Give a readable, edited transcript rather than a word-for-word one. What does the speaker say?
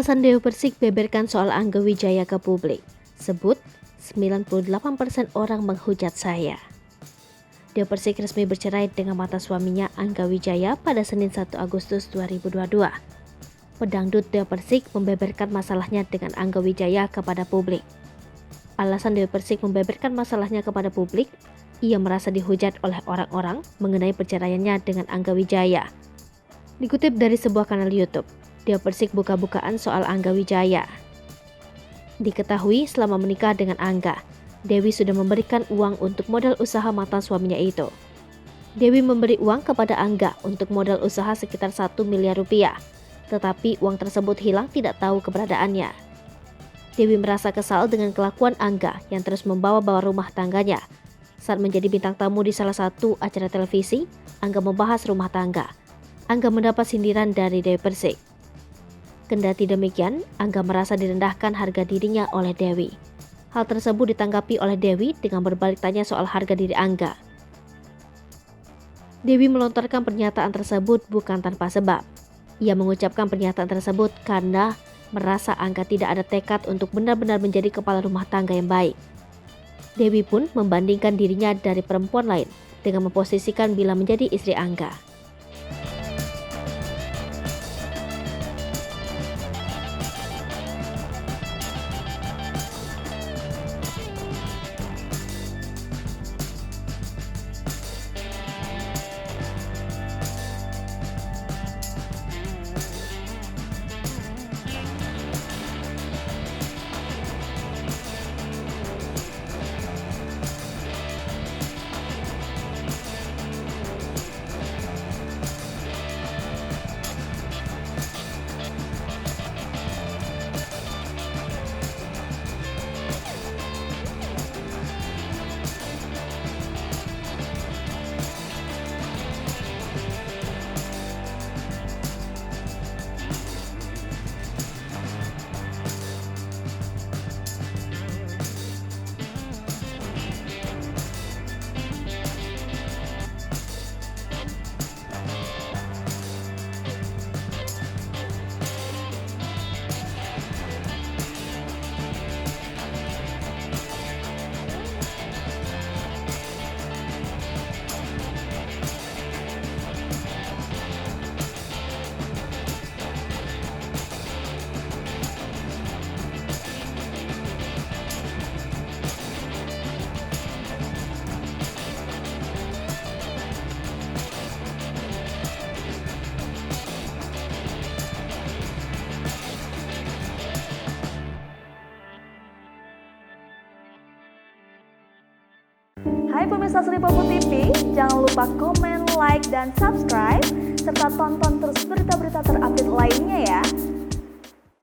Alasan Dewi Persik beberkan soal Angga Wijaya ke publik. Sebut, 98% orang menghujat saya. Dewi Persik resmi bercerai dengan mantan suaminya Angga Wijaya pada Senin 1 Agustus 2022. Pedangdut Dewi Persik membeberkan masalahnya dengan Angga Wijaya kepada publik. Alasan Dewi Persik membeberkan masalahnya kepada publik, ia merasa dihujat oleh orang-orang mengenai perceraiannya dengan Angga Wijaya. Dikutip dari sebuah kanal YouTube, Dewi Persik buka-bukaan soal Angga Wijaya. Diketahui selama menikah dengan Angga, Dewi sudah memberikan uang untuk modal usaha mantan suaminya itu. Dewi memberi uang kepada Angga untuk modal usaha sekitar 1 miliar rupiah, tetapi uang tersebut hilang tidak tahu keberadaannya. Dewi merasa kesal dengan kelakuan Angga yang terus membawa-bawa rumah tangganya. Saat menjadi bintang tamu di salah satu acara televisi, Angga membahas rumah tangga. Angga mendapat sindiran dari Dewi Persik. Kendati demikian, Angga merasa direndahkan harga dirinya oleh Dewi. Hal tersebut ditanggapi oleh Dewi dengan berbalik tanya soal harga diri Angga. Dewi melontarkan pernyataan tersebut bukan tanpa sebab. Ia mengucapkan pernyataan tersebut karena merasa Angga tidak ada tekad untuk benar-benar menjadi kepala rumah tangga yang baik. Dewi pun membandingkan dirinya dari perempuan lain dengan memposisikan bila menjadi istri Angga. Hai pemirsa Sri Popo TV, jangan lupa komen, like, dan subscribe, serta tonton terus berita-berita terupdate lainnya ya.